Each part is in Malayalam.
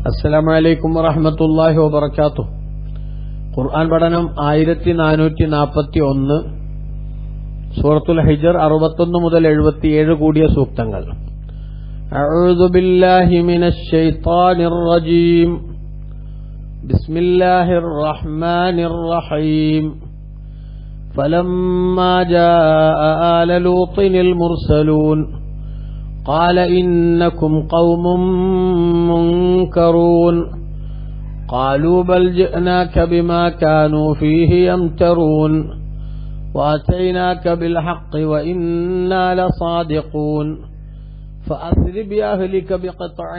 അസ്സലാമു അലൈക്കും വറഹ്മത്തുള്ളാഹി വബറകാതുഹു. ഖുർആൻ പഠനം 1441, സൂറത്തുൽ ഹിജ്ർ 61 മുതൽ 77 കൂടിയ സൂക്തങ്ങൾ. അഊദു ബില്ലാഹി മിനശ് ശൈത്വാനിർ റജീം. ബിസ്മില്ലാഹിർ റഹ്മാനിർ റഹീം. ഫലമ്മാ ജാഅ ആല ലൂത്തിനിൽ മുർസലൂൻ قال إنكم قوم منكرون قالوا بل جئناك بما كانوا فيه يمترون وأتيناك بالحق وإنا لصادقون فأسر بأهلك بقطع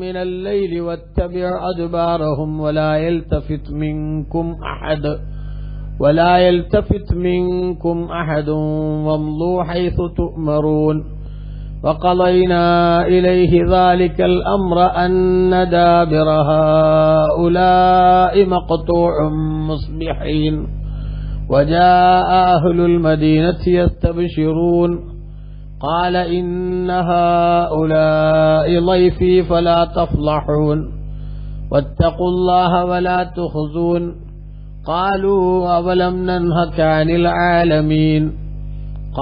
من الليل واتبع أدبارهم ولا يلتفت منكم أحد وامضوا حيث تؤمرون وقضينا إليه ذلك الأمر أن دابر هؤلاء مقطوع مصبحين وجاء أهل المدينة يستبشرون قال إن هؤلاء ضيفي فلا تفضحون واتقوا الله ولا تخزون قالوا أولم ننهك عن العالمين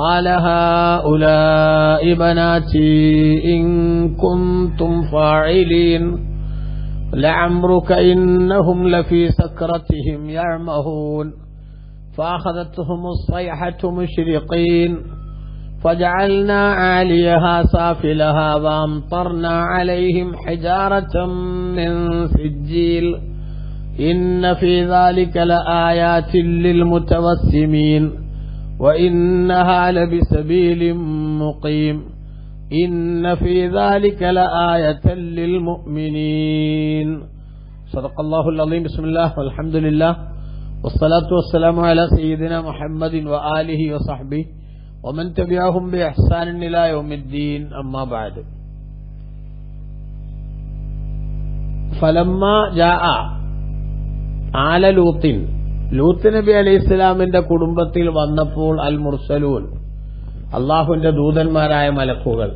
قال هؤلاء بناتي إن كنتم فاعلين لعمرك إنهم لفي سكرتهم يعمهون فأخذتهم الصيحة مشرقين فجعلنا عاليها سافلها وأمطرنا عليهم حجارة من سجيل إن في ذلك لآيات للمتوسمين وإنها لبسبيل مقيم إن في ذلك لآية للمؤمنين. صدق الله العظيم. بسم الله والحمد لله والصلاة والسلام على سيدنا محمد وآله وصحبه ومن تبعهم بإحسان إلى يوم الدين. أما بعد. فلما جاء آل لوط, ലൂത്ത് നബി അലൈഹി ഇസ്ലാമിന്റെ കുടുംബത്തിൽ വന്നപ്പോൾ അൽ മുർസലൂൻ, അള്ളാഹുവിന്റെ ദൂതന്മാരായ മലക്കുകൾ,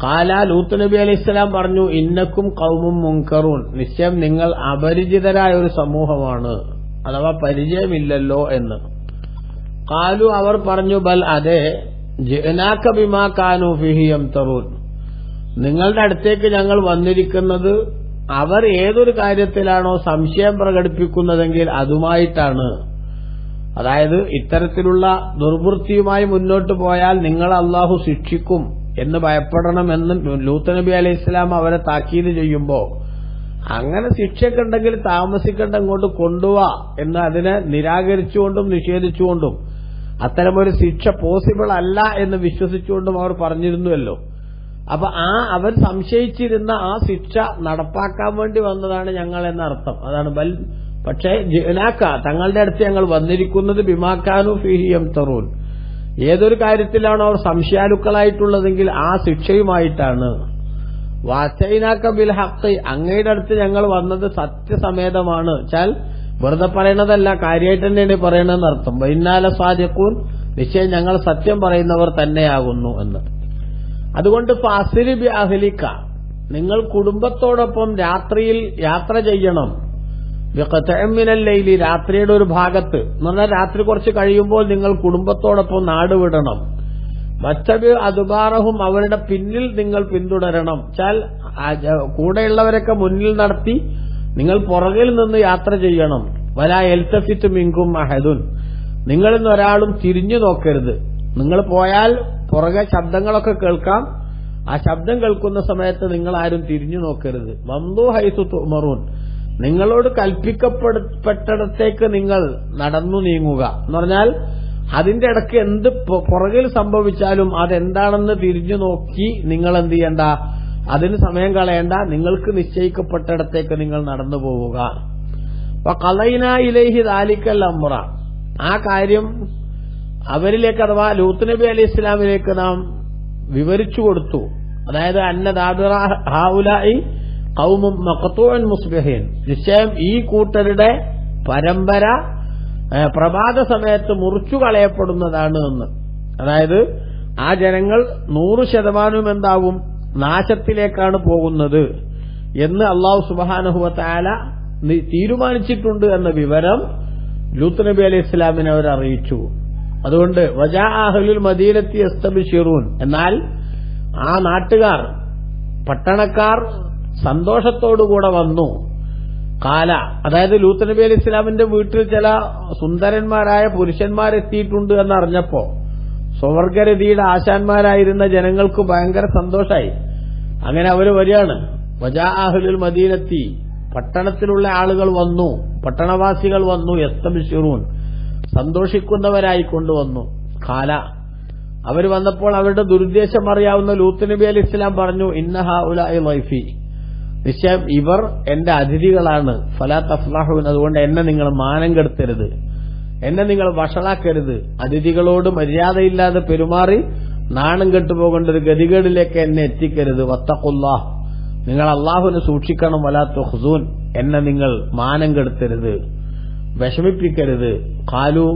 ഖാല, ലൂത്ത് നബി അലൈഹി ഇസ്ലാം പറഞ്ഞു, ഇന്നക്കും ഖൗമും മുൻകറൂൻ, നിശ്ചയം നിങ്ങൾ അപരിചിതരായ ഒരു സമൂഹമാണ്, അഥവാ പരിചയമില്ലല്ലോ എന്ന്. ഖാലു, അവർ പറഞ്ഞു, ബൽ, അതെ, ജിഅനാക ബിമാ കാനൂ ഫീഹി യംതറൂൻ, നിങ്ങളുടെ അടുത്തേക്ക് ഞങ്ങൾ വന്നിരിക്കുന്നത് അവർ ഏതൊരു കാര്യത്തിലാണോ സംശയം പ്രകടിപ്പിക്കുന്നതെങ്കിൽ അതുമായിട്ടാണ്. അതായത് ഇത്തരത്തിലുള്ള ദുർവൃത്തിയുമായി മുന്നോട്ട് പോയാൽ നിങ്ങൾ അള്ളാഹു ശിക്ഷിക്കും എന്ന് ഭയപ്പെടണമെന്ന് ലൂത്ത് നബി അലൈഹി ഇസ്ലാം അവരെ താക്കീത് ചെയ്യുമ്പോൾ, അങ്ങനെ ശിക്ഷക്കുണ്ടെങ്കിൽ താമസിക്കേണ്ട അങ്ങോട്ട് കൊണ്ടുപോവാ എന്ന് അതിനെ നിരാകരിച്ചുകൊണ്ടും നിഷേധിച്ചുകൊണ്ടും അത്തരമൊരു ശിക്ഷ പോസിബിൾ അല്ല എന്ന് വിശ്വസിച്ചുകൊണ്ടും അവർ പറഞ്ഞിരുന്നുവല്ലോ. അപ്പൊ അവർ സംശയിച്ചിരുന്ന ആ ശിക്ഷ നടപ്പാക്കാൻ വേണ്ടി വന്നതാണ് ഞങ്ങൾ എന്നർത്ഥം. അതാണ് ബൽ, പക്ഷേ ജിഅനാക, തങ്ങളുടെ അടുത്ത് ഞങ്ങൾ വന്നിരിക്കുന്നത് ബിമാ കാനൂ ഫീഹി യംതറൂൻ, ഏതൊരു കാര്യത്തിലാണോ അവർ സംശയാലുക്കളായിട്ടുള്ളതെങ്കിൽ ആ ശിക്ഷയുമായിട്ടാണ്. വഅതൈനാക ബിൽ ഹഖ്, അങ്ങയുടെ അടുത്ത് ഞങ്ങൾ വന്നത് സത്യസമേതമാണ്, വെച്ചാൽ വെറുതെ പറയണതല്ല, കാര്യമായിട്ട് തന്നെയാണ് പറയണതെന്ന് അർത്ഥം. വഇന്നാ ലസാദിഖൂൻ, നിശ്ചയം ഞങ്ങൾ സത്യം പറയുന്നവർ തന്നെയാകുന്നു എന്ന്. അതുകൊണ്ട് ഫഅസ്രി ബി അഹ്ലിക, നിങ്ങൾ കുടുംബത്തോടൊപ്പം രാത്രിയിൽ യാത്ര ചെയ്യണം. ബിഖതഇൻ മിനൽ ലൈലി, രാത്രിയുടെ ഒരു ഭാഗത്ത് എന്ന് പറഞ്ഞാൽ രാത്രി കുറച്ച് കഴിയുമ്പോൾ നിങ്ങൾ കുടുംബത്തോടൊപ്പം നാട് വിടണം. വത്തബി അദ്ബാറഹും, അവരുടെ പിന്നിൽ നിങ്ങൾ പിന്തുടരണം. വെച്ചാൽ കൂടെയുള്ളവരൊക്കെ മുന്നിൽ നടത്തി നിങ്ങൾ പുറകിൽ നിന്ന് യാത്ര ചെയ്യണം. വലാ യൽതഫിതു മിൻകും അഹദുൻ, നിങ്ങളിന്ന് ഒരാളും തിരിഞ്ഞു നോക്കരുത്. നിങ്ങൾ പോയാൽ പുറകെ ശബ്ദങ്ങളൊക്കെ കേൾക്കാം, ആ ശബ്ദം കേൾക്കുന്ന സമയത്ത് നിങ്ങൾ ആരും തിരിഞ്ഞു നോക്കരുത്. വംദൂ ഹൈസു തുമറൂൻ, നിങ്ങളോട് കൽപ്പിക്കപ്പെട്ടിടത്തേക്ക് നിങ്ങൾ നടന്നു നീങ്ങുക എന്ന് പറഞ്ഞാൽ അതിന്റെ ഇടയ്ക്ക് എന്ത് പുറകിൽ സംഭവിച്ചാലും അതെന്താണെന്ന് തിരിഞ്ഞു നോക്കി നിങ്ങൾ എന്ത് ചെയ്യണ്ട, അതിന് സമയം കളയണ്ട, നിങ്ങൾക്ക് നിശ്ചയിക്കപ്പെട്ടിടത്തേക്ക് നിങ്ങൾ നടന്നു പോവുക. വഖളൈനാ ഇലൈഹി ദാലിക്കൽ അംറ, ആ കാര്യം അവരിലേക്ക്, അഥവാ ലൂത്ത് നബി അലൈഹി ഇസ്ലാമിലേക്ക് നാം വിവരിച്ചു കൊടുത്തു. അതായത് അന്ന ദാബിറ ഹൗലാഇ ഖൗമും മഖ്തൂഉൻ മുസ്ബിഹീൻ, നിശ്ചയം ഈ കൂട്ടരുടെ പരമ്പര പ്രഭാത സമയത്ത് മുറിച്ചു കളയപ്പെടുന്നതാണ് എന്ന്. അതായത് ആ ജനങ്ങൾ 100% എന്താവും, നാശത്തിലേക്കാണ് പോകുന്നത്. എന്ന് അല്ലാഹു സുബ്ഹാനഹു വ തആല തീരുമാനിച്ചിട്ടുണ്ട് എന്ന വിവരം ലൂത്ത് നബി അലൈഹി ഇസ്ലാമിനെ അവർ അറിയിച്ചു. അതുകൊണ്ട് വജാ അഹ്ലുൽ മദീനത്തി യസ്തബ്ശിറൂൻ, എന്നാൽ ആ നാട്ടുകാർ പട്ടണക്കാർ സന്തോഷത്തോടുകൂടെ വന്നു. കാല, അതായത് ലൂത്ത് നബി അലൈഹി ഇസ്ലാമിന്റെ വീട്ടിൽ ചില സുന്ദരന്മാരായ പുരുഷന്മാരെത്തിയിട്ടുണ്ട് എന്നറിഞ്ഞപ്പോ സ്വർഗരതിയുടെ ആശാന്മാരായിരുന്ന ജനങ്ങൾക്ക് ഭയങ്കര സന്തോഷമായി. അങ്ങനെ അവര് വരികയാണ്. വജാ അഹ്ലുൽ മദീനത്തി, പട്ടണത്തിലുള്ള ആളുകൾ വന്നു, പട്ടണവാസികൾ വന്നു. യസ്തബ്ശിറൂൻ, സന്തോഷിക്കുന്നവരായി കൊണ്ടുവന്നു. കാല, അവർ വന്നപ്പോൾ അവരുടെ ദുരുദ്ദേശം അറിയാവുന്ന ലൂത്ത് നബി അലൈഹി ഇസ്ലാം പറഞ്ഞു, ഇന്ന ഹൗലാഇ വൈഫി, നിശ്ചയം ഇവർ എന്റെ അതിഥികളാണ്. ഫലാ തഫ്ലഹൂൻ, അതുകൊണ്ട് എന്നെ നിങ്ങൾ മാനം കെടുത്തരുത്, എന്നെ നിങ്ങൾ വഷളാക്കരുത്. അതിഥികളോട് മര്യാദയില്ലാതെ പെരുമാറി നാണം കെട്ടുപോകേണ്ട ഒരു ഗതികേടിലേക്ക് എന്നെ എത്തിക്കരുത്. വത്തഖുല്ലാഹ്, നിങ്ങൾ അള്ളാഹുവിനെ സൂക്ഷിക്കണം. വലാ തുഖ്സൂൻ, എന്നെ നിങ്ങൾ മാനം കെടുത്തരുത്, വിഷമിപ്പിക്കരുത്. ഖാലു,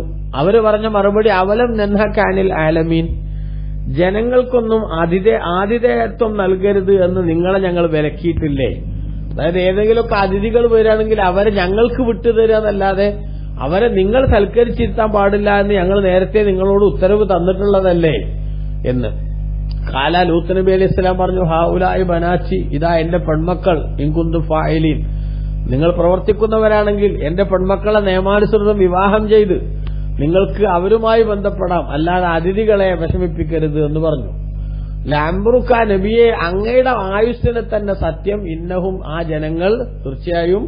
അവര് പറഞ്ഞ മറുപടി, അവലം നൻഹക അനിൽ ആലമീൻ, ജനങ്ങൾക്കൊന്നും ആതിഥേയത്വം നൽകരുത് എന്ന് നിങ്ങളെ ഞങ്ങൾ വിലക്കിയിട്ടില്ലേ? അതായത് ഏതെങ്കിലുമൊക്കെ അതിഥികൾ വരികയാണെങ്കിൽ അവരെ ഞങ്ങൾക്ക് വിട്ടുതരിക എന്നല്ലാതെ അവരെ നിങ്ങൾ സൽക്കരിച്ചിരുത്താൻ പാടില്ല എന്ന് ഞങ്ങൾ നേരത്തെ നിങ്ങളോട് ഉത്തരവ് തന്നിട്ടുള്ളതല്ലേ എന്ന്. കാല, ലൂത്ത് നബി അലൈഹി ഇസ്ലാം പറഞ്ഞു, ഹൗലായി ബനാച്ചി, ഇതാ എന്റെ പെൺമക്കൾ, ഇൻകുന്തു ഫായിലീൻ, നിങ്ങൾ പ്രവർത്തിക്കുന്നവരാണെങ്കിൽ എന്റെ പെൺമക്കളെ നിയമാനുസൃതം വിവാഹം ചെയ്ത് നിങ്ങൾക്ക് അവരുമായി ബന്ധപ്പെടാം, അല്ലാതെ അതിഥികളെ വിഷമിപ്പിക്കരുത് എന്ന് പറഞ്ഞു. ലാംബറുക്ക നബിയെ, അങ്ങയുടെ ആയുസ്സിനെ തന്നെ സത്യം, ഇന്നഹും ആ ജനങ്ങൾ തീർച്ചയായും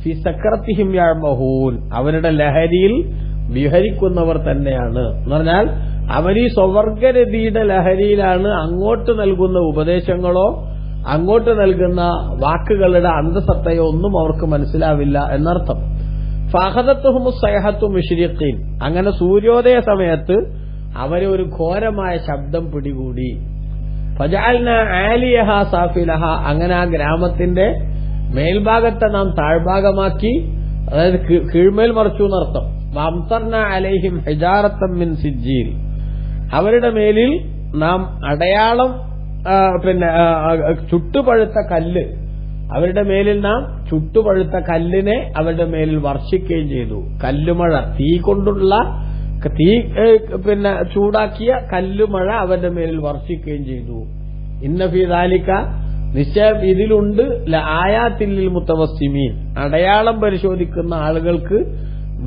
ഫി സക്രത്തിഹിം യഅമഹൂൻ, അവരുടെ ലഹരിയിൽ വിഹരിക്കുന്നവർ തന്നെയാണ് എന്ന് പറഞ്ഞാൽ അവർ ഈ സ്വർഗരതിയുടെ ലഹരിയിലാണ്. അങ്ങോട്ട് നൽകുന്ന ഉപദേശങ്ങളോ അങ്ങോട്ട് നൽകുന്ന വാക്കുകളുടെ അന്തസത്തയോ ഒന്നും അവർക്ക് മനസ്സിലാവില്ല എന്നർത്ഥം. ഫഅഖദത്തുഹും സൈഹത്തു മുശ്രിഖീൻ, അങ്ങനെ സൂര്യോദയ സമയത്ത് അവരെ ഒരു ഘോരമായ ശബ്ദം പിടികൂടി. ഫജഅൽനാ ആലിയഹാ സാഫിലഹ, അങ്ങനെ ആ ഗ്രാമത്തിന്റെ മേൽഭാഗത്തെ നാം താഴ്ഭാഗമാക്കി, അതായത് കീഴ്മേൽ മറിച്ചു എന്നർത്ഥം. വഅംതർനാ അലൈഹിം ഹിജാറത്തൻ മിൻ സിജ്ജീൽ, അവരുടെ മേലിൽ നാം അടയാളം ചുട്ടുപഴുത്ത കല്ല്, അവരുടെ മേലിൽ നാം ചുട്ടുപഴുത്ത കല്ലിനെ അവരുടെ മേലിൽ വർഷിക്കുകയും ചെയ്തു. കല്ലുമഴ, തീ ചൂടാക്കിയ കല്ലുമഴ അവരുടെ മേലിൽ വർഷിക്കുകയും ചെയ്തു. ഇന്ന ഫീ ദാലിക, നിശ്ചയം ഇതിലുണ്ട്, ലആയാത്തിൻ ലിൽ മുതവസ്സിമീൻ, അടയാളം പരിശോധിക്കുന്ന ആളുകൾക്ക്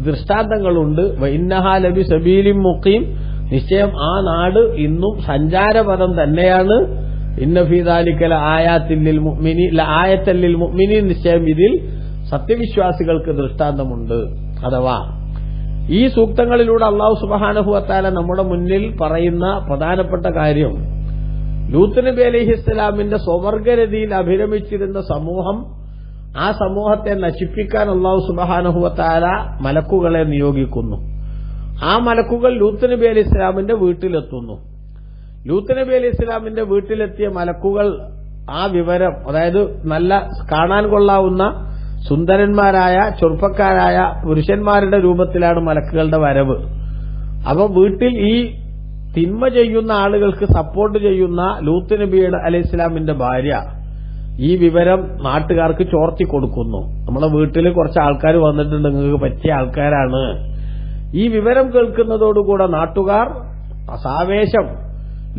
ദൃഷ്ടാന്തങ്ങളുണ്ട്. വഇന്നഹാ ലബി സബീലിൻ മുഖീം, നിശ്ചയം ആ നാട് ഇന്നും സഞ്ചാരപഥം തന്നെയാണ്. ഇന്ന ഫീ ദാലിക ലആയാത്തിൻ ലിൽ മുഅ്മിനീൻ, ലആയത്തൻ ലിൽ മുഅ്മിനീൻ, നിശ്ചയം ഇതിൽ സത്യവിശ്വാസികൾക്ക് ദൃഷ്ടാന്തമുണ്ട്. അഥവാ ഈ സൂക്തങ്ങളിലൂടെ അല്ലാഹു സുബ്ഹാനഹു വ തആല നമ്മുടെ മുന്നിൽ പറയുന്ന പ്രധാനപ്പെട്ട കാര്യം, ലൂത്ത് നബി അലൈഹിസ്സലാമിന്റെ സ്വർഗരതിയിൽ അഭിരമിച്ചിരുന്ന സമൂഹം, ആ സമൂഹത്തെ നശിപ്പിക്കാൻ അല്ലാഹു സുബ്ഹാനഹു വ തആല മലക്കുകളെ നിയോഗിക്കുന്നു. ആ മലക്കുകൾ ലൂത്ത് നബി അലൈഹി ഇസ്ലാമിന്റെ വീട്ടിലെത്തുന്നു. ലൂത്ത് നബി അലൈഹി ഇസ്ലാമിന്റെ വീട്ടിലെത്തിയ മലക്കുകൾ ആ വിവരം, അതായത് നല്ല കാണാൻ കൊള്ളാവുന്ന സുന്ദരന്മാരായ ചെറുപ്പക്കാരായ പുരുഷന്മാരുടെ രൂപത്തിലാണ് മലക്കുകളുടെ വരവ്. അപ്പൊ വീട്ടിൽ ഈ തിന്മ ചെയ്യുന്ന ആളുകൾക്ക് സപ്പോർട്ട് ചെയ്യുന്ന ലൂത്ത് നബി അലൈഹി ഇസ്ലാമിന്റെ ഭാര്യ ഈ വിവരം നാട്ടുകാർക്ക് ചോർത്തി കൊടുക്കുന്നു. നമ്മളെ വീട്ടിൽ കുറച്ച് ആൾക്കാർ വന്നിട്ടുണ്ട്, നിങ്ങൾക്ക് പറ്റിയ ആൾക്കാരാണ്. ഈ വിവരം കേൾക്കുന്നതോടുകൂടെ നാട്ടുകാർ സാവേശം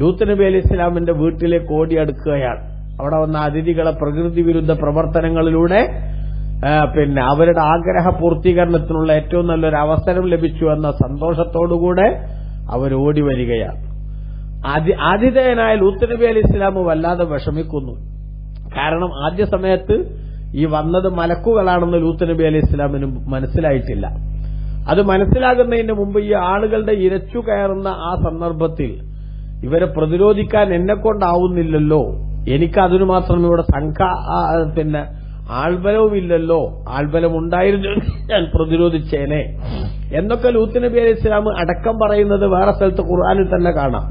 ലൂത്ത് നബി അലൈഹി ഇസ്ലാമിന്റെ വീട്ടിലേക്ക് ഓടിയെടുക്കുകയാണ്. അവിടെ വന്ന അതിഥികളെ പ്രകൃതി വിരുദ്ധ പ്രവർത്തനങ്ങളിലൂടെ അവരുടെ ആഗ്രഹ പൂർത്തീകരണത്തിനുള്ള ഏറ്റവും നല്ലൊരു അവസരം ലഭിച്ചു എന്ന സന്തോഷത്തോടുകൂടെ അവർ ഓടി വരികയാണ്. ആതിഥേയനായ ലൂത്ത് നബി അലൈഹി ഇസ്ലാം വല്ലാതെ വിഷമിക്കുന്നു. കാരണം ആദ്യ സമയത്ത് ഈ വന്നത് മലക്കുകളാണെന്ന് ലൂത്ത് നബി അലൈഹി ഇസ്ലാമിന് മനസ്സിലായിട്ടില്ല. അത് മനസ്സിലാകുന്നതിന് മുമ്പ് ഈ ആളുകളുടെ ഇരച്ചു കയറുന്ന ആ സന്ദർഭത്തിൽ ഇവരെ പ്രതിരോധിക്കാൻ എന്നെക്കൊണ്ടാവുന്നില്ലല്ലോ, എനിക്ക് അതിനു മാത്രം ഇവിടെ ആൾബലവുമില്ലല്ലോ, ആൾബലം ഉണ്ടായിരുന്നു ഞാൻ പ്രതിരോധിച്ചേനെ എന്നൊക്കെ ലൂത്ത് നബി അലൈഹി ഇസ്ലാം അടക്കം പറയുന്നത് വേറെ സ്ഥലത്ത് ഖുർആനിൽ തന്നെ കാണാം.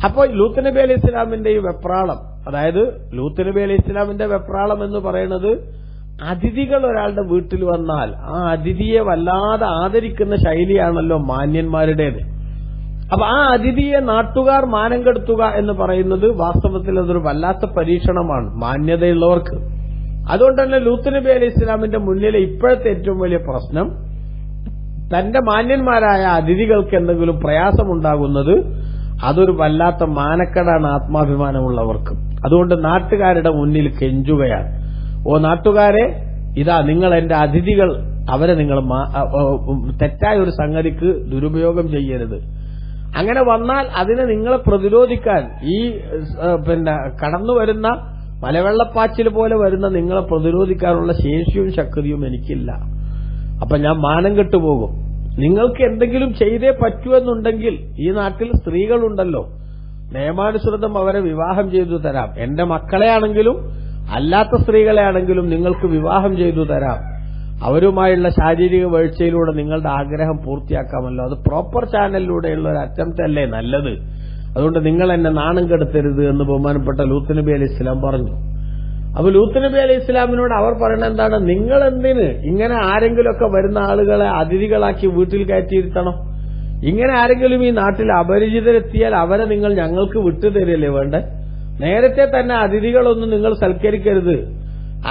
അപ്പോൾ ലൂത്ത് നബി അലൈഹി ഇസ്ലാമിന്റെ ഈ വെപ്രാളം, അതായത് ലൂത്ത് നബി അലൈഹി ഇസ്ലാമിന്റെ വെപ്രാളം എന്ന് പറയുന്നത്, അതിഥികൾ ഒരാളുടെ വീട്ടിൽ വന്നാൽ ആ അതിഥിയെ വല്ലാതെ ആദരിക്കുന്ന ശൈലിയാണല്ലോ മാന്യന്മാരുടേത്. അപ്പൊ ആ അതിഥിയെ നാട്ടുകാർ മാനം കെടുത്തുക എന്ന് പറയുന്നത് വാസ്തവത്തിൽ അതൊരു വല്ലാത്ത പരീക്ഷണമാണ് മാന്യതയുള്ളവർക്ക്. അതുകൊണ്ട് തന്നെ ലൂത്ത് നബി അലൈഹി ഇസ്ലാമിന്റെ മുന്നിലെ ഇപ്പോഴത്തെ ഏറ്റവും വലിയ പ്രശ്നം തന്റെ മാന്യന്മാരായ അതിഥികൾക്ക് എന്തെങ്കിലും പ്രയാസമുണ്ടാകുന്നത് അതൊരു വല്ലാത്ത മാനക്കേടാണ് ആത്മാഭിമാനമുള്ളവർക്ക്. അതുകൊണ്ട് നാട്ടുകാരുടെ മുന്നിൽ കെഞ്ചുകയാണ്, ഓ നാട്ടുകാരെ, ഇതാ നിങ്ങൾ എന്റെ അതിഥികൾ, അവരെ നിങ്ങൾ തെറ്റായ ഒരു സംഗതിക്ക് ദുരുപയോഗം ചെയ്യരുത്. അങ്ങനെ വന്നാൽ അതിനെ നിങ്ങളെ പ്രതിരോധിക്കാൻ ഈ കടന്നുവരുന്ന മലവെള്ളപ്പാച്ചിൽ പോലെ വരുന്ന നിങ്ങളെ പ്രതിരോധിക്കാനുള്ള ശേഷിയും ശക്തിയും എനിക്കില്ല. അപ്പൊ ഞാൻ മാനം കെട്ടുപോകും. നിങ്ങൾക്ക് എന്തെങ്കിലും ചെയ്തേ പറ്റുമെന്നുണ്ടെങ്കിൽ ഈ നാട്ടിൽ സ്ത്രീകളുണ്ടല്ലോ, നിയമാനുസൃതം അവരെ വിവാഹം ചെയ്തു തരാം. എന്റെ മക്കളെയാണെങ്കിലും അല്ലാത്ത സ്ത്രീകളെ ആണെങ്കിലും നിങ്ങൾക്ക് വിവാഹം ചെയ്തു തരാം. അവരുമായുള്ള ശാരീരിക വീഴ്ചയിലൂടെ നിങ്ങളുടെ ആഗ്രഹം പൂർത്തിയാക്കാമല്ലോ. അത് പ്രോപ്പർ ചാനലിലൂടെയുള്ള ഒരു അറ്റംപ്റ്റ് അല്ലേ നല്ലത്. അതുകൊണ്ട് നിങ്ങൾ എന്നെ നാണം കെടുത്തരുത് എന്ന് ബഹുമാനപ്പെട്ട ലൂത്ത് നബി അലൈഹി ഇസ്ലാം പറഞ്ഞു. അപ്പൊ ലൂത്ത് നബി അലൈഹി ഇസ്ലാമിനോട് അവർ പറയുന്നത് എന്താണ്? നിങ്ങൾ എന്തിന് ഇങ്ങനെ ആരെങ്കിലുമൊക്കെ വരുന്ന ആളുകളെ അതിഥികളാക്കി വീട്ടിൽ കയറ്റിയിരുത്തണം? ഇങ്ങനെ ആരെങ്കിലും ഈ നാട്ടിൽ അപരിചിതരെത്തിയാൽ അവരെ നിങ്ങൾ ഞങ്ങൾക്ക് വിട്ടുതരില്ലേ വേണ്ടേ? നേരത്തെ തന്നെ അതിഥികളൊന്നും നിങ്ങൾ സൽക്കരിക്കരുത്.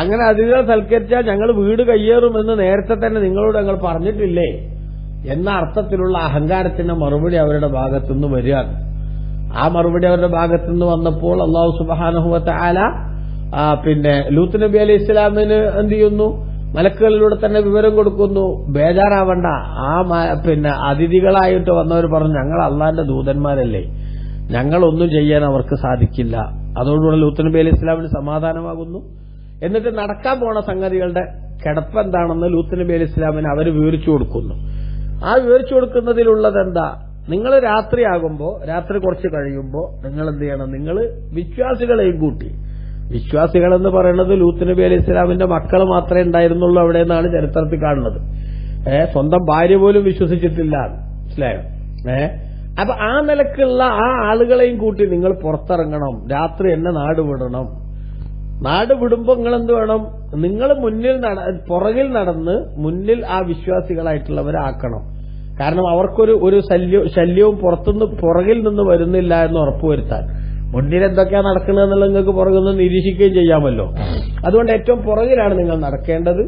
അങ്ങനെ അതിഥികൾ സൽക്കരിച്ചാൽ ഞങ്ങൾ വീട് കയ്യേറുമെന്ന് നേരത്തെ തന്നെ നിങ്ങളോട് ഞങ്ങൾ പറഞ്ഞിട്ടില്ലേ എന്ന അർത്ഥത്തിലുള്ള അഹങ്കാരത്തിന്റെ മറുപടി അവരുടെ ഭാഗത്തുനിന്ന് വരികയാണ്. ആ മറുപടി അവരുടെ ഭാഗത്തുനിന്ന് വന്നപ്പോൾ അല്ലാഹു സുബ്ഹാനഹു വ തആല ലൂത്ത് നബി അലൈഹി ഇസ്ലാമിന് എന്ത് ചെയ്യുന്നു? മലക്കുകളിലൂടെ തന്നെ വിവരം കൊടുക്കുന്നു, ബേജാറാവണ്ട. ആ അതിഥികളായിട്ട് വന്നവർ പറഞ്ഞു, ഞങ്ങൾ അള്ളാന്റെ ദൂതന്മാരല്ലേ, ഞങ്ങളൊന്നും ചെയ്യാൻ അവർക്ക് സാധിക്കില്ല. അതോടുകൂടെ ലൂത്ത് നബി അലൈഹി ഇസ്ലാമിന് സമാധാനമാകുന്നു. എന്നിട്ട് നടക്കാൻ പോണ സംഗതികളുടെ കിടപ്പ് എന്താണെന്ന് ലൂത്ത് നബി അലൈഹി ഇസ്ലാമിന് അവർ വിവരിച്ചു കൊടുക്കുന്നു. ആ വിവരിച്ചു കൊടുക്കുന്നതിലുള്ളത് എന്താ? നിങ്ങൾ രാത്രി കുറച്ച് കഴിയുമ്പോൾ നിങ്ങൾ എന്ത് ചെയ്യണം? നിങ്ങൾ വിശ്വാസികളെയും കൂട്ടി, വിശ്വാസികളെന്ന് പറയുന്നത് ലൂത്ത് നബി അലൈഹി ഇസ്ലാമിന്റെ മക്കൾ മാത്രമേ ഉണ്ടായിരുന്നുള്ളൂ അവിടെ നിന്നാണ് ചരിത്രത്തിൽ കാണുന്നത്. സ്വന്തം ഭാര്യ പോലും വിശ്വസിച്ചിട്ടില്ല, മനസ്സിലായോ? അപ്പൊ ആ നിലക്കുള്ള ആ ആളുകളെയും കൂട്ടി നിങ്ങൾ പുറത്തിറങ്ങണം, രാത്രി എന്നെ നാട് വിടണം. നാട് വിടുമ്പോ നിങ്ങൾ എന്ത് വേണം? നിങ്ങൾ പുറകിൽ നടന്ന് മുന്നിൽ ആ വിശ്വാസികളായിട്ടുള്ളവരെ ആക്കണം. കാരണം അവർക്കൊരു ശല്യവും പുറകിൽ നിന്ന് വരുന്നില്ല എന്ന് ഉറപ്പുവരുത്താൻ. മുന്നിൽ എന്തൊക്കെയാ നടക്കുന്നതെന്നുള്ള നിങ്ങൾക്ക് പുറകിൽ നിന്ന് നിരീക്ഷിക്കുകയും ചെയ്യാമല്ലോ. അതുകൊണ്ട് ഏറ്റവും പുറകിലാണ് നിങ്ങൾ നടക്കേണ്ടത്.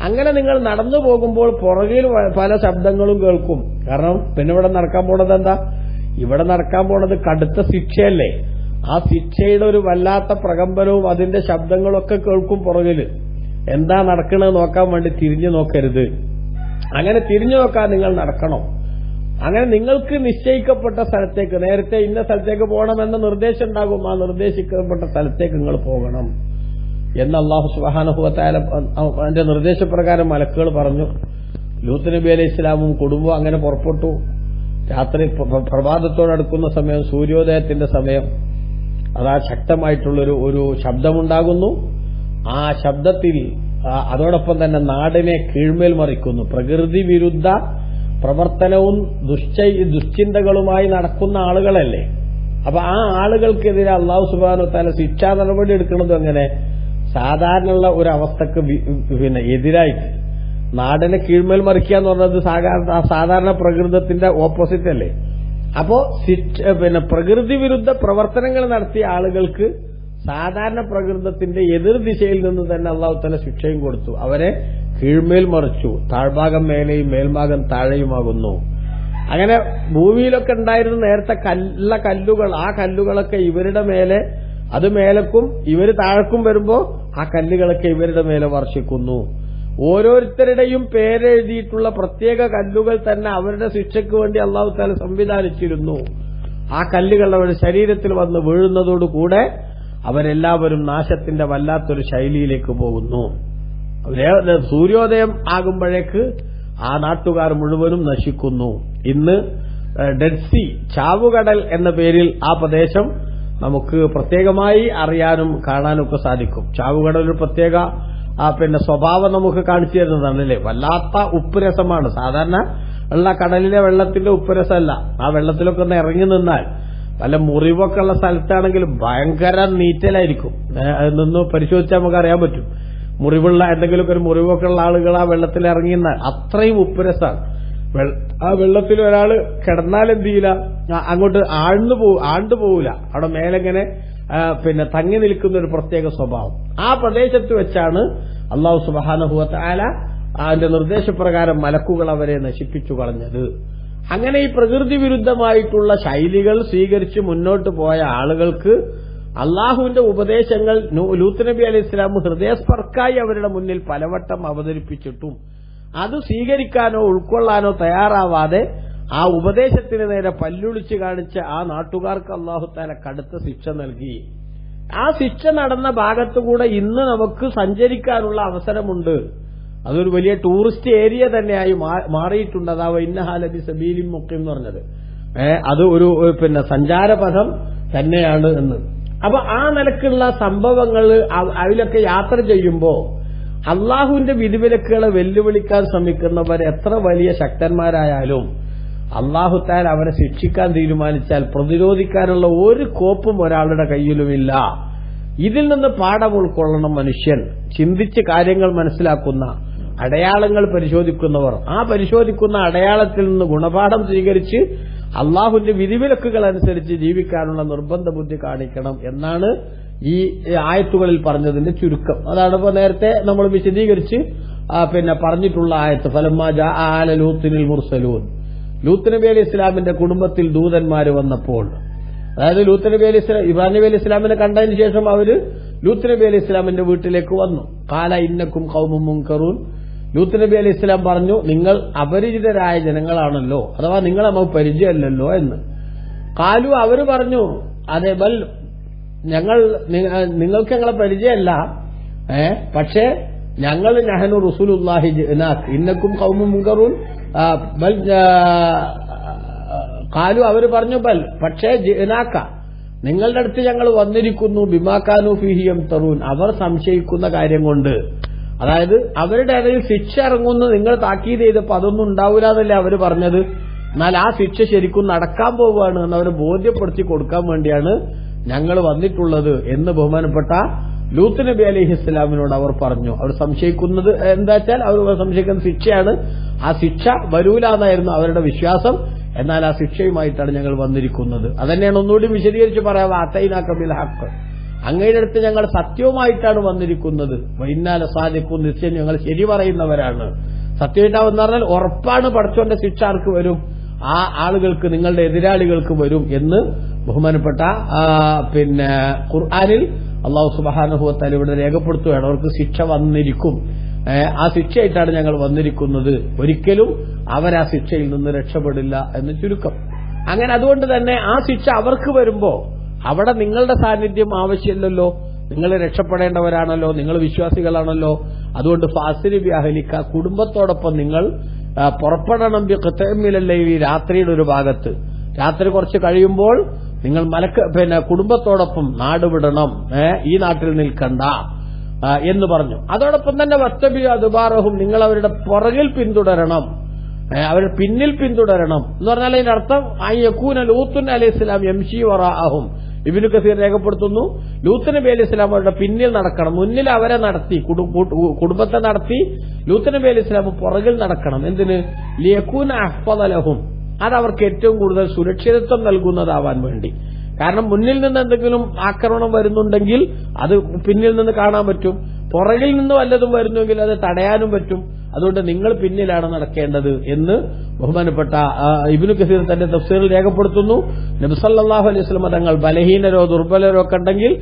അങ്ങനെ നിങ്ങൾ നടന്നു പോകുമ്പോൾ പുറകിൽ പല ശബ്ദങ്ങളും കേൾക്കും. കാരണം പിന്നെ ഇവിടെ നടക്കാൻ പോണത് എന്താ? ഇവിടെ നടക്കാൻ പോണത് കടുത്ത ശിക്ഷയല്ലേ. ആ ശിക്ഷയുടെ ഒരു വല്ലാത്ത പ്രകമ്പനവും അതിന്റെ ശബ്ദങ്ങളൊക്കെ കേൾക്കും പുറകില്. എന്താ നടക്കണമെന്ന് നോക്കാൻ വേണ്ടി തിരിഞ്ഞു നോക്കരുത്. അങ്ങനെ തിരിഞ്ഞു നോക്കാൻ നിങ്ങൾ നടക്കണം. അങ്ങനെ നിങ്ങൾക്ക് നിശ്ചയിക്കപ്പെട്ട സ്ഥലത്തേക്ക്, നേരത്തെ ഇന്ന സ്ഥലത്തേക്ക് പോകണമെന്ന നിർദ്ദേശം ഉണ്ടാകും, ആ നിർദ്ദേശിക്കപ്പെട്ട സ്ഥലത്തേക്ക് നിങ്ങൾ പോകണം എന്ന് അല്ലാഹു സുബ്ഹാനഹു വ തആല അതിന്റെ നിർദ്ദേശപ്രകാരം മലക്കുകൾ പറഞ്ഞു. ലൂത്ത് നബി അലൈഹി ഇസ്ലാമും കുടുംബവും അങ്ങനെ പുറപ്പെട്ടു. രാത്രി പ്രഭാതത്തോടടുക്കുന്ന സമയം, സൂര്യോദയത്തിന്റെ സമയം, അതാ ശക്തമായിട്ടുള്ളൊരു ശബ്ദമുണ്ടാകുന്നു. ആ ശബ്ദത്തിൽ അതോടൊപ്പം തന്നെ നാടിനെ കീഴ്മേൽ മറിക്കുന്നു. പ്രകൃതി വിരുദ്ധ പ്രവർത്തനവും ദുശ്ചിന്തകളുമായി നടക്കുന്ന ആളുകളല്ലേ. അപ്പൊ ആ ആളുകൾക്കെതിരെ അല്ലാഹു സുബ്ഹാനഹു വ തആല ശിക്ഷാ നടപടി എടുക്കുന്നത് എങ്ങനെ? സാധാരണയുള്ള ഒരു അവസ്ഥക്ക് എതിരായിട്ട് നാടിനെ കീഴ്മേൽ മറിക്കുക എന്ന് പറഞ്ഞത് സാധാരണ പ്രകൃതത്തിന്റെ ഓപ്പോസിറ്റ് അല്ലേ. അപ്പോ പ്രകൃതി വിരുദ്ധ പ്രവർത്തനങ്ങൾ നടത്തിയ ആളുകൾക്ക് സാധാരണ പ്രകൃതത്തിന്റെ എതിർ ദിശയിൽ നിന്ന് തന്നെ അല്ലാഹു തആല ശിക്ഷയും കൊടുത്തു. അവരെ കീഴ്മേൽ മറിച്ചു. താഴ്ഭാഗം മേലെയും മേൽഭാഗം താഴെയുമാകുന്നു. അങ്ങനെ ഭൂമിയിലൊക്കെ ഉണ്ടായിരുന്ന നേരത്തെ കല്ലുകൾ, ആ കല്ലുകളൊക്കെ ഇവരുടെ മേലെ, അത് മേലക്കും ഇവര് താഴേക്കും വരുമ്പോ ആ കല്ലുകളൊക്കെ ഇവരുടെ മേലെ വർഷിക്കുന്നു. ഓരോരുത്തരുടെയും പേരെഴുതിയിട്ടുള്ള പ്രത്യേക കല്ലുകൾ തന്നെ അവരുടെ ശിക്ഷയ്ക്ക് വേണ്ടി അല്ലാഹു തആല സംവിധാനിച്ചിരുന്നു. ആ കല്ലുകൾ അവരുടെ ശരീരത്തിൽ വന്ന് വീഴുന്നതോടുകൂടെ അവരെല്ലാവരും നാശത്തിന്റെ വല്ലാത്തൊരു ശൈലിയിലേക്ക് പോകുന്നു. സൂര്യോദയം ആകുമ്പോഴേക്ക് ആ നാട്ടുകാർ മുഴുവനും നശിക്കുന്നു. ഇന്ന് ഡെഡ് സീ, ചാവുകടൽ എന്ന പേരിൽ ആ പ്രദേശം നമുക്ക് പ്രത്യേകമായി അറിയാനും കാണാനൊക്കെ സാധിക്കും. ചാവുകടൽ ഒരു പ്രത്യേക സ്വഭാവം നമുക്ക് കാണിച്ചു തരുന്നതാണ് അല്ലേ. വല്ലാത്ത ഉപ്പുരസമാണ്. സാധാരണ ഉള്ള കടലിലെ വെള്ളത്തിന്റെ ഉപ്പുരസമല്ല. ആ വെള്ളത്തിലൊക്കെ ഒന്ന് ഇറങ്ങി നിന്നാൽ വല്ല മുറിവൊക്കെ ഉള്ള സ്ഥലത്താണെങ്കിൽ ഭയങ്കര നീറ്റലായിരിക്കും. അതൊന്ന് പരിശോധിച്ചാൽ നമുക്ക് അറിയാൻ പറ്റും. മുറിവുള്ള എന്തെങ്കിലുമൊക്കെ ഒരു മുറിവൊക്കെ ഉള്ള ആളുകൾ ആ വെള്ളത്തിൽ ഇറങ്ങി നിന്നാൽ അത്രയും ഉപ്പുരസാണ്. ആ വെള്ളത്തിൽ ഒരാൾ കിടന്നാൽ എന്ത് ചെയ്യില്ല, അങ്ങോട്ട് ആണ്ടു പോവില്ല. അവിടെ മേലെങ്ങനെ തങ്ങി നിൽക്കുന്ന ഒരു പ്രത്യേക സ്വഭാവം. ആ പ്രദേശത്ത് വെച്ചാണ് അല്ലാഹു സുബ്ഹാനഹു വ തആല അതിന്റെ നിർദ്ദേശപ്രകാരം മലക്കുകൾ അവരെ നശിപ്പിച്ചു കളഞ്ഞത്. അങ്ങനെ ഈ പ്രകൃതി വിരുദ്ധമായിട്ടുള്ള ശൈലികൾ സ്വീകരിച്ച് മുന്നോട്ട് പോയ ആളുകൾക്ക് അള്ളാഹുവിന്റെ ഉപദേശങ്ങൾ ലൂത്ത് നബി അലൈഹി ഇസ്ലാം ഹൃദയസ്പർക്കായി അവരുടെ മുന്നിൽ പലവട്ടം അവതരിപ്പിച്ചിട്ടും അത് സ്വീകരിക്കാനോ ഉൾക്കൊള്ളാനോ തയ്യാറാവാതെ ആ ഉപദേശത്തിന് നേരെ പല്ലുളിച്ച് കാണിച്ച ആ നാട്ടുകാർക്ക് അല്ലാഹു തആല കടുത്ത ശിക്ഷ നൽകി. ആ ശിക്ഷ നടന്ന ഭാഗത്തുകൂടെ ഇന്ന് നമുക്ക് സഞ്ചരിക്കാനുള്ള അവസരമുണ്ട്. അതൊരു വലിയ ടൂറിസ്റ്റ് ഏരിയ തന്നെയായി മാറിയിട്ടുണ്ട്. അതാവ് ഇന്നഹാലബി സബീലിൻ മുഖീം എന്ന് പറഞ്ഞത് അത് ഒരു സഞ്ചാരപഥം തന്നെയാണ് എന്ന്. അപ്പൊ ആ നിലക്കുള്ള സംഭവങ്ങൾ അതിലൊക്കെ യാത്ര ചെയ്യുമ്പോൾ അള്ളാഹുവിന്റെ വിധിവിലക്കുകളെ വെല്ലുവിളിക്കാൻ ശ്രമിക്കുന്നവർ എത്ര വലിയ ശക്തന്മാരായാലും അള്ളാഹു തആല അവരെ ശിക്ഷിക്കാൻ തീരുമാനിച്ചാൽ പ്രതിരോധിക്കാനുള്ള ഒരു കോപ്പും ഒരാളുടെ കയ്യിലുമില്ല. ഇതിൽ നിന്ന് പാഠം ഉൾക്കൊള്ളണം മനുഷ്യൻ. ചിന്തിച്ച് കാര്യങ്ങൾ മനസ്സിലാക്കുന്ന, അടയാളങ്ങൾ പരിശോധിക്കുന്നവർ ആ പരിശോധിക്കുന്ന അടയാളത്തിൽ നിന്ന് ഗുണപാഠം സ്വീകരിച്ച് അള്ളാഹുവിന്റെ വിധിവിലക്കുകൾ അനുസരിച്ച് ജീവിക്കാനുള്ള നിർബന്ധ ബുദ്ധി കാണിക്കണം എന്നാണ് ഈ ആയത്തുകളിൽ പറഞ്ഞതിന്റെ ചുരുക്കം. അതാണ് ഇപ്പൊ നേരത്തെ നമ്മൾ വിശദീകരിച്ച് പറഞ്ഞിട്ടുള്ള ആയത്ത്. ഫലമ്മാ ജാഅ ആല ലൂത്തിനിൽ മുർസലൂൻ. ലൂത്ത് നബി അലൈഹി ഇസ്ലാമിന്റെ കുടുംബത്തിൽ ദൂതന്മാര് വന്നപ്പോൾ, അതായത് ലൂത്ത് നബി അലൈഹി ഇസ്ലാം ഇബ്രാഹിം നബി അലൈഹി ഇസ്ലാമിനെ കണ്ടതിന് ശേഷം അവര് ലൂത്ത് നബി അലൈഹി ഇസ്ലാമിന്റെ വീട്ടിലേക്ക് വന്നു. ഖാല ഇന്നക്കും ഖൗമുൻ മുൻകറൂൻ. ലൂത്ത് നബി അലൈഹി ഇസ്ലാം പറഞ്ഞു, നിങ്ങൾ അപരിചിതരായ ജനങ്ങളാണല്ലോ, അഥവാ നിങ്ങൾ നമുക്ക് പരിചയമല്ലല്ലോ എന്ന്. ഖാലു, അവര് പറഞ്ഞു, അതെ ബൽ നിങ്ങൾക്ക് ഞങ്ങളെ പരിചയമല്ല, പക്ഷേ ഞങ്ങൾ നഹ്നു റസൂലുള്ളാഹി ജിനാക് ഇന്നക്കും ഖൗമുൻ മുൻകറൂൻ. ബൽ ഖാലു, അവര് പറഞ്ഞു, ബൽ പക്ഷേ ജിനാക നിങ്ങളുടെ അടുത്ത് ഞങ്ങൾ വന്നിരിക്കുന്നു ബിമാകാനു ഫീഹി യംതറൂൻ അവർ സംശയിക്കുന്ന കാര്യം കൊണ്ട്. അതായത് അവരുടെ ഇടയിൽ ശിക്ഷ ഇറങ്ങുന്നു നിങ്ങൾ താക്കീത് ചെയ്തപ്പോൾ അതൊന്നും ഉണ്ടാവില്ല എന്നല്ലേ അവര് പറഞ്ഞത്. എന്നാൽ ആ ശിക്ഷ ശരിക്കും നടക്കാൻ പോവുകയാണ് എന്നവരെ ബോധ്യപ്പെടുത്തി കൊടുക്കാൻ വേണ്ടിയാണ് ഞങ്ങൾ വന്നിട്ടുള്ളത് എന്ന് ബഹുമാനപ്പെട്ട ലൂത്ത് നബി അലൈഹി ഇസ്ലാമിനോട് അവർ പറഞ്ഞു. അവർ സംശയിക്കുന്നത് എന്താ വെച്ചാൽ അവർ സംശയിക്കുന്ന ശിക്ഷയാണ്. ആ ശിക്ഷ വരൂല എന്നായിരുന്നു അവരുടെ വിശ്വാസം. എന്നാൽ ആ ശിക്ഷയുമായിട്ടാണ് ഞങ്ങൾ വന്നിരിക്കുന്നത്. അതന്നെയാണ് ഒന്നുകൂടി വിശദീകരിച്ച് പറയാം. അത്തൈനാക ബിൽ ഹഖ്, അങ്ങയുടെ അടുത്ത് ഞങ്ങൾ സത്യവുമായിട്ടാണ് വന്നിരിക്കുന്നത്. വൈന്നാല സാദിഖൂൻ, നിശ്ചയം ഞങ്ങൾ ശരി പറയുന്നവരാണ്. സത്യമായിട്ടാവെന്ന് പറഞ്ഞാൽ ഉറപ്പാണ് പടച്ചോന്റെ ശിക്ഷ ആർക്ക് വരും? ആ ആളുകൾക്ക്, നിങ്ങളുടെ എതിരാളികൾക്ക് വരും എന്ന് ബഹുമാനപ്പെട്ട ഖുർആനിൽ അല്ലാഹു സുബ്ഹാനഹു വ തആല ഇവിടെ രേഖപ്പെടുത്തുകയാണ്. അവർക്ക് ശിക്ഷ വന്നിരിക്കും. ആ ശിക്ഷയായിട്ടാണ് ഞങ്ങൾ വന്നിരിക്കുന്നത്. ഒരിക്കലും അവരാ ശിക്ഷയിൽ നിന്ന് രക്ഷപ്പെടില്ല എന്ന് ചുരുക്കം. അങ്ങനെ അതുകൊണ്ട് തന്നെ ആ ശിക്ഷ അവർക്ക് വരുമ്പോ അവിടെ നിങ്ങളുടെ സാന്നിധ്യം ആവശ്യമില്ലല്ലോ. നിങ്ങൾ രക്ഷപ്പെടേണ്ടവരാണല്ലോ, നിങ്ങൾ വിശ്വാസികളാണല്ലോ. അതുകൊണ്ട് ഫാസിരി ബിഅഹ്ലിക, കുടുംബത്തോടൊപ്പം നിങ്ങൾ പുറപ്പെടണം. ബിഖതമിലല്ലൈലി, രാത്രിയുടെ ഒരു ഭാഗത്ത്. രാത്രി കുറച്ച് കഴിയുമ്പോൾ നിങ്ങൾ കുടുംബത്തോടൊപ്പം നാട് വിടണം, ഈ നാട്ടിൽ നിൽക്കണ്ട എന്ന് പറഞ്ഞു. അതോടൊപ്പം തന്നെ വസ്തബി അദ്ബാറഹും, നിങ്ങൾ അവരുടെ പുറകിൽ പിന്തുടരണം, അവരുടെ പിന്നിൽ പിന്തുടരണം എന്ന് പറഞ്ഞാൽ അതിന്റെ അർത്ഥം യകൂന ലൂത്ത് അലൈഹി ഇസ്ലാം യംശി വറാഅഹും. ഇബ്നു കസീർ രേഖപ്പെടുത്തുന്നു, ലൂത്ത് നബി അലൈഹി ഇസ്ലാം അവരുടെ പിന്നിൽ നടക്കണം, മുന്നിൽ അവരെ നടത്തി കുടുംബത്തെ നടത്തി ലൂത്ത് നബി അലൈഹി ഇസ്ലാം പുറകിൽ നടക്കണം. എന്തിന്? ലിയകൂന അഹ്ഫദ ലഹും, അതവർക്ക് ഏറ്റവും കൂടുതൽ സുരക്ഷിതത്വം നൽകുന്നതാവാൻ വേണ്ടി. കാരണം മുന്നിൽ നിന്ന് എന്തെങ്കിലും ആക്രമണം വരുന്നുണ്ടെങ്കിൽ അത് പിന്നിൽ നിന്ന് കാണാൻ പറ്റും, പുറകിൽ നിന്ന് വല്ലതും വരുന്നുവെങ്കിൽ അത് തടയാനും പറ്റും. അതുകൊണ്ട് നിങ്ങൾ പിന്നിലാണ് നടക്കേണ്ടത് എന്ന് ബഹുമാനപ്പെട്ട ഇബ്നു കസീർ തന്റെ തഫ്സീറിൽ രേഖപ്പെടുത്തുന്നു. നബി സല്ലല്ലാഹു അലൈഹി വസല്ലം തങ്ങൾ ബലഹീനരോ ദുർബലരോ ഒക്കെ ഉണ്ടെങ്കിൽ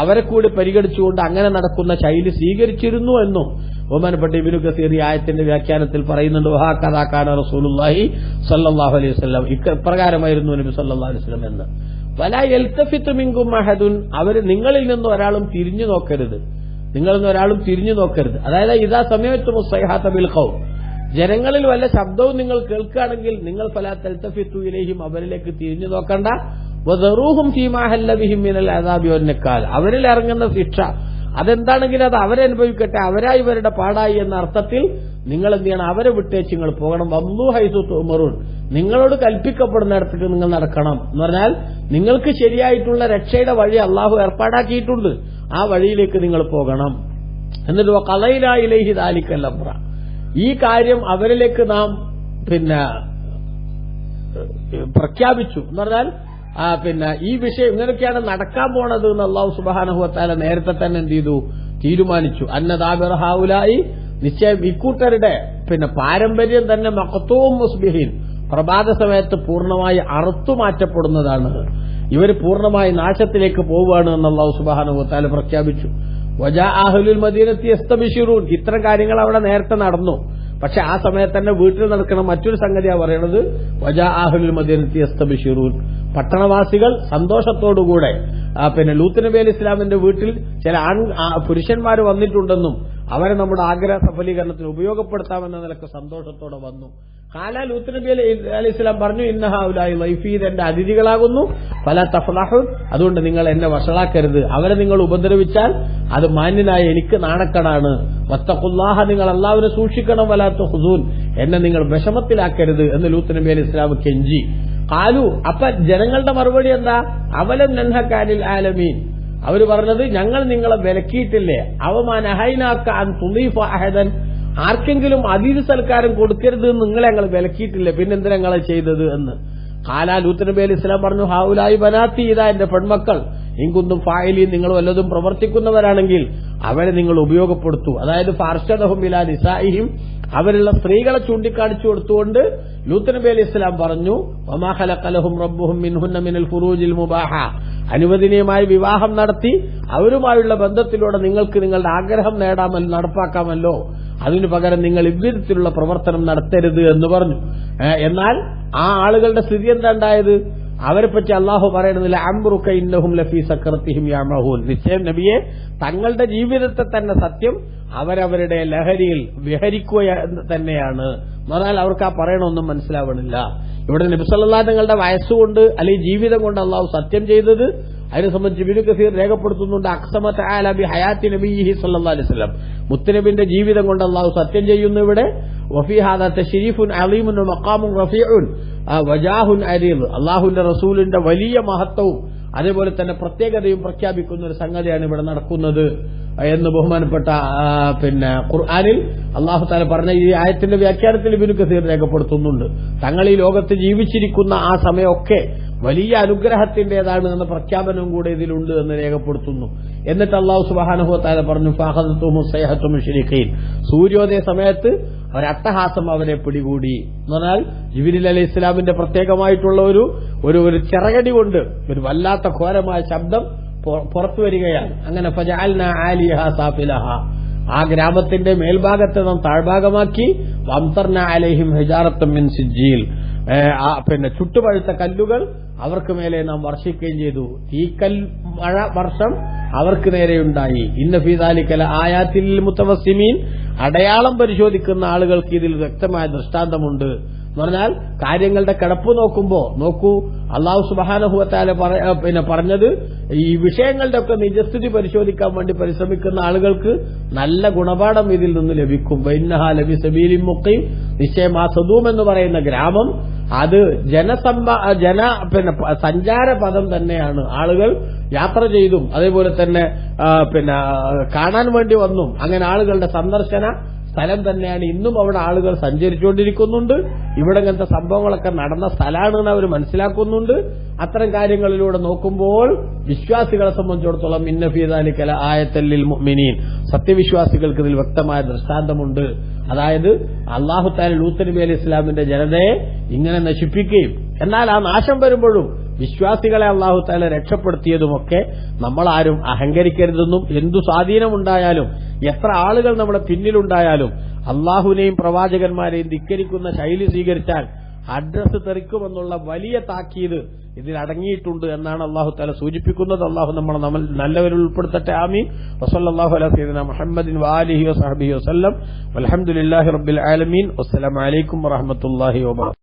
അവരെ കൂടി പരിഗണിച്ചുകൊണ്ട് അങ്ങനെ നടക്കുന്ന ശൈലി സ്വീകരിച്ചിരുന്നു എന്നും ബഹുമാനപ്പെട്ട ഇബ്നു കസീർ ഈ ആയത്തിന്റെ വ്യാഖ്യാനത്തിൽ പറയുന്നുണ്ട്. വഹാകദാ കാന റസൂലുള്ളാഹി സല്ലല്ലാഹു അലൈഹി വസല്ലം, ഇപ്രകാരമായിരുന്നു നബി സല്ലല്ലാഹു അലൈഹി വസല്ലം എന്ന്. വലാ യൽതഫിതു മിൻകും അഹദുൻ, അവർ നിങ്ങളിൽ നിന്ന് ഒരാളും തിരിഞ്ഞു നോക്കരുത്, നിങ്ങളൊന്നും ഒരാളും തിരിഞ്ഞു നോക്കരുത്. അതായത് ഇദാ സമയത്തും സൈഹാത ബിൽ ഖൗം, ജനങ്ങളിൽ വല്ല ശബ്ദവും നിങ്ങൾ കേൾക്കുകയാണെങ്കിൽ നിങ്ങൾ ഫലാ തൽതഫിതു ഇലൈഹിം, അവരിലേക്ക് തിരിഞ്ഞു നോക്കണ്ട. വദറൂഹും ഫീമാ ഹല്ല ബിഹിം മിനൽ അദാബി വന്നക്കാൽ, അവരിൽ ഇറങ്ങുന്ന ശിക്ഷ അതെന്താണെങ്കിലും അത് അവരനുഭവിക്കട്ടെ, അവരായി ഇവരുടെ പാടായി എന്ന അർത്ഥത്തിൽ നിങ്ങൾ എന്ത് ചെയ്യണം? അവരെ വിട്ടേച്ച് നിങ്ങൾ പോകണം. വല്ലു ഹൈസു തുമറൂൻ, നിങ്ങളോട് കൽപ്പിക്കപ്പെടുന്നിടത്തേക്ക് നിങ്ങൾ നടക്കണം എന്ന് പറഞ്ഞാൽ നിങ്ങൾക്ക് ശരിയായിട്ടുള്ള രക്ഷയുടെ വഴി അള്ളാഹു ഏർപ്പാടാക്കിയിട്ടുണ്ട്, ആ വഴിയിലേക്ക് നിങ്ങൾ പോകണം. എന്നിട്ട് ഖളൈല ഇലൈഹി ദാലിക്കൽ അംറ, ഈ കാര്യം അവരിലേക്ക് നാം പ്രഖ്യാപിച്ചു എന്ന് പറഞ്ഞാൽ പിന്നെ ഈ വിഷയം ഇങ്ങനെയൊക്കെയാണ് നടക്കാൻ പോണത് എന്ന് അല്ലാഹു സുബ്ഹാനഹു വ തആല നേരത്തെ തന്നെ എന്ത് ചെയ്തു, തീരുമാനിച്ചു. അന്നദാബിറ ഹൗലായി, നിശ്ചയം ഇക്കൂട്ടരുടെ പിന്നെ പാരമ്പര്യം തന്നെ മഖ്തൂം മുസ്ബിഹീൻ, പ്രഭാത സമയത്ത് പൂർണ്ണമായി അറുത്തുമാറ്റപ്പെടുന്നതാണ്. ഇവർ പൂർണ്ണമായി നാശത്തിലേക്ക് പോവുകയാണ് എന്ന് അല്ലാഹു സുബ്ഹാനഹു വ തആല പ്രഖ്യാപിച്ചു. വജാ അഹ്ലുൽ മദീനത്തി യസ്തബിശിറൂൻ, ഇത്തരം കാര്യങ്ങൾ അവിടെ നേരത്തെ നടന്നു. പക്ഷെ ആ സമയത്ത് തന്നെ വീട്ടിൽ നടക്കുന്ന മറ്റൊരു സംഗതിയാണ് പറയുന്നത്, വജാ അഹ്ലുൽ മദീനത്തി യസ്തബിശിറൂൻ, പട്ടണവാസികൾ സന്തോഷത്തോടുകൂടെ പിന്നെ ലൂത്ത് നബി അലൈഹി ഇസ്ലാമിന്റെ വീട്ടിൽ ചില പുരുഷന്മാർ വന്നിട്ടുണ്ടെന്നും അവരെ നമ്മുടെ ആഗ്രഹ സഫലീകരണത്തിന് ഉപയോഗപ്പെടുത്താമെന്ന നിലക്ക് സന്തോഷത്തോടെ വന്നു. കാല ലൂത്ത് നബി അലൈഹി ഇസ്ലാം പറഞ്ഞു, ഇന്നഹ ഉലായി ലൈഫീദ്, എന്റെ അതിഥികളാകുന്നു, ഫല തഫ്ലഹുൻ, അതുകൊണ്ട് നിങ്ങൾ എന്നെ വഷളാക്കരുത്. അവരെ നിങ്ങൾ ഉപദ്രവിച്ചാൽ അത് മാന്യനായ എനിക്ക് നാണക്കേടാണ്. വത്തഖുല്ലാഹ, നിങ്ങൾ അല്ലാഹുവിനെ സൂക്ഷിക്കണം. വലാ തുഖ്സൂൻ, എന്നെ നിങ്ങൾ വിഷമത്തിലാക്കരുത് എന്ന് ലൂത്ത് നബി അലൈഹി ഇസ്ലാം കെഞ്ചി. കാലു, അപ്പൊ ജനങ്ങളുടെ മറുപടി എന്താ? അവലം നൻഹകാനിൽ ആലമീൻ, അവര് പറഞ്ഞത് ഞങ്ങൾ നിങ്ങളെ വിലക്കിയിട്ടില്ലേ, അവമാനഹൈനാക്ക അൻ തുളീഫ അഹദൻ, ആർക്കെങ്കിലും അതിഥി സൽക്കാരം കൊടുക്കരുത് എന്ന് നിങ്ങളെ ഞങ്ങൾ വിലക്കിയിട്ടില്ലേ, പിന്നെന്തിനാ ഞങ്ങളെ ചെയ്തത് എന്ന്. കാലാ ലൂത്ത് നബി അലൈഹി ഇസ്ലാം പറഞ്ഞു, ഹൗലായി ബനാത്തി, ഇതാ എന്റെ പെൺമക്കൾ, ഇൻകുന്തും ഫായിലീൻ, നിങ്ങൾ വല്ലതും പ്രവർത്തിക്കുന്നവരാണെങ്കിൽ അവരെ നിങ്ങൾ ഉപയോഗപ്പെടുത്തു. അതായത് ഫാർഷദഹും ഇലാ നിസാഇഹിം, അവരുള്ള സ്ത്രീകളെ ചൂണ്ടിക്കാണിച്ചു കൊടുത്തുകൊണ്ട് ലൂത്ത് നബി അലൈഹി ഇസ്ലാം പറഞ്ഞു, വമാ ഖലഖ ലഹും റബ്ബുഹും മിൻഹുന്ന മിനൽ ഫുറൂജിൽ മുബാഹ, അനുവദനീയമായ വിവാഹം നടത്തി അവരുമായുള്ള ബന്ധത്തിലൂടെ നിങ്ങൾക്ക് നിങ്ങളുടെ ആഗ്രഹം നേടാമല്ലോ, നടപ്പാക്കാമല്ലോ. അതിനു പകരം നിങ്ങൾ ഇவ்விധത്തിലുള്ള പ്രവർത്തനം നടത്തരുത് എന്ന് പറഞ്ഞു. എന്നാൽ ആ ആളുകളുടെ സ്ഥിതി എന്താ ഉണ്ടായത്? അവരെ പറ്റി അള്ളാഹു പറയുന്നില്ല, അംറുക ഇന്നഹും ലഫീ സക്രത്തിഹിം യഅമഹൂൻ, നിശ്ചയം നബിയെ തങ്ങളുടെ ജീവിതത്തെ തന്നെ സത്യം അവരവരുടെ ലഹരിയിൽ വിഹരിക്കുക തന്നെയാണ്. എന്നാൽ അവർക്ക് ആ പറയണമൊന്നും മനസ്സിലാവണില്ല. ഇവിടെ നബി സല്ലല്ലാഹു അലൈഹി തങ്ങളുടെ വയസ്സുകൊണ്ട് അല്ലെങ്കിൽ ജീവിതം കൊണ്ട് അള്ളാഹു സത്യം ചെയ്തത് അതിനെ സംബന്ധിച്ച് ഇബ്നു കസീർ രേഖപ്പെടുത്തുന്നുണ്ട്. അഖ്സമ തആല ബി ഹയാത്തി നബിയിഹി സല്ലല്ലാഹു അലൈഹി വസല്ലം, മുത്തനബിന്റെ ജീവിതം കൊണ്ട് അള്ളാഹു സത്യം ചെയ്യുന്നു. ഇവിടെ വഫീ ഹാദാ തശ്രീഫുൻ അലീമുൻ മഖാമുൻ റഫീഉൻ വജാഹുൻ അരീദ്, അള്ളാഹുവിന്റെ റസൂലിന്റെ വലിയ മഹത്വവും അതേപോലെ തന്നെ പ്രത്യേകതയും പ്രഖ്യാപിക്കുന്ന ഒരു സംഗതിയാണ് ഇവിടെ നടക്കുന്നത് എന്ന് ബഹുമാനപ്പെട്ട പിന്നെ ഖുർആനിൽ അള്ളാഹു തആല പറഞ്ഞ ഈ ആയത്തിന്റെ വ്യാഖ്യാനത്തിൽ ഇബ്നു കസീർ രേഖപ്പെടുത്തുന്നുണ്ട്. തങ്ങൾ ഈ ലോകത്ത് ജീവിച്ചിരിക്കുന്ന ആ സമയമൊക്കെ വലിയ അനുഗ്രഹത്തിന്റേതാണ് എന്ന പ്രഖ്യാപനവും കൂടെ ഇതിലുണ്ട് എന്ന് രേഖപ്പെടുത്തുന്നു. എന്നിട്ട് അല്ലാഹു സുബ്ഹാനഹു വ തആല പറഞ്ഞു, ഫഅഖദതുഹും സൈഹത്തു മുശ്രിഖീൻ, സൂര്യോദയ സമയത്ത് ഒരട്ടഹാസം അവരെ പിടികൂടി. എന്ന് പറഞ്ഞാൽ ജിബ്രീൽ അലൈഹി ഇസ്ലാമിന്റെ പ്രത്യേകമായിട്ടുള്ള ഒരു ചിറകടി കൊണ്ട് ഒരു വല്ലാത്ത ഘോരമായ ശബ്ദം പുറത്തു വരികയാണ്. അങ്ങനെ ഫജഅൽനാ ആലിഹ സാഫിലഹ, ആ ഗ്രാമത്തിന്റെ മേൽഭാഗത്തെ നാം താഴ്ഭാഗമാക്കി, വംതർന അലൈഹിം ഹിജാറത്തും മിൻ സിജ്ജീൽ, പിന്നെ ചുട്ടുപഴുത്ത കല്ലുകൾ അവർക്ക് മേലെ നാം വർഷിക്കുകയും ചെയ്തു. തീക്കൽ മഴ വർഷം അവർക്ക് നേരെയുണ്ടായി. ഇന്ന ഫീ ദാലിക ലആയാത്തിൽ മുതവസ്സിമീൻ, അടയാളം പരിശോധിക്കുന്ന ആളുകൾക്ക് ഇതിൽ വ്യക്തമായ ദൃഷ്ടാന്തമുണ്ട്. എന്ന് പറഞ്ഞാൽ കാര്യങ്ങളുടെ കിടപ്പ് നോക്കൂ, അല്ലാഹു സുബ്ഹാനഹു വ തആല പിന്നെ പറഞ്ഞത് ഈ വിഷയങ്ങളുടെ ഒക്കെ നിജസ്ഥിതി പരിശോധിക്കാൻ വേണ്ടി പരിശ്രമിക്കുന്ന ആളുകൾക്ക് നല്ല ഗുണപാഠം ഇതിൽ നിന്ന് ലഭിക്കും. വഇന്നഹാ ലബി സബീലിൻ മുഖീം, നിശ്ചയം ആ സദൂം എന്ന് പറയുന്ന ഗ്രാമം അത് പിന്നെ സഞ്ചാര പദം തന്നെയാണ്. ആളുകൾ യാത്ര ചെയ്തും അതേപോലെ തന്നെ പിന്നെ കാണാൻ വേണ്ടി വന്നും അങ്ങനെ ആളുകളുടെ സന്ദർശന സ്ഥലം തന്നെയാണ്. ഇന്നും അവിടെ ആളുകൾ സഞ്ചരിച്ചുകൊണ്ടിരിക്കുന്നുണ്ട്. ഇവിടെ ഇങ്ങനത്തെ സംഭവങ്ങളൊക്കെ നടന്ന സ്ഥലമാണെന്ന് അവർ മനസ്സിലാക്കുന്നുണ്ട്. അത്തരം കാര്യങ്ങളിലൂടെ നോക്കുമ്പോൾ വിശ്വാസികളെ സംബന്ധിച്ചിടത്തോളം ഇന്ന ഫീ ദാലിക ലആയത്തൻ ലിൽ മുഅ്മിനീൻ, സത്യവിശ്വാസികൾക്ക് ഇതിൽ വ്യക്തമായ ദൃഷ്ടാന്തമുണ്ട്. അതായത് അല്ലാഹു തആല ലൂത്ത് നബി അലൈഹി ഇസ്ലാമിന്റെ ജനതയെ ഇങ്ങനെ നശിപ്പിക്കുകയും എന്നാൽ ആ നാശം വരുമ്പോഴും വിശ്വാസികളെ അല്ലാഹു തആല രക്ഷപ്പെടുത്തിയതുമൊക്കെ നമ്മളാരും അഹങ്കരിക്കരുതെന്നും എന്തു സ്വാധീനമുണ്ടായാലും എത്ര ആളുകൾ നമ്മുടെ പിന്നിലുണ്ടായാലും അള്ളാഹുവിനെയും പ്രവാചകന്മാരെയും ധിക്കരിക്കുന്ന ശൈലി സ്വീകരിച്ചാൽ അഡ്രസ് തെറിക്കുമെന്നുള്ള വലിയ താക്കീത് ഇതിൽ അടങ്ങിയിട്ടുണ്ട് എന്നാണ് അല്ലാഹു തആല സൂചിപ്പിക്കുന്നത്. അല്ലാഹു നമ്മളെ നല്ലവരിൽ ഉൾപ്പെടുത്തട്ടെ. ആമീൻ. വസല്ലല്ലാഹു അലാ സയ്യിദിനാ മുഹമ്മദിൻ വആലിഹി വസഹ്ബിഹി വസല്ലം. വൽഹംദുലില്ലാഹി റബ്ബിൽ ആലമീൻ. വസ്സലാമു അലൈക്കും വറഹ്മത്തുള്ളാഹി വബറകാതുഹു.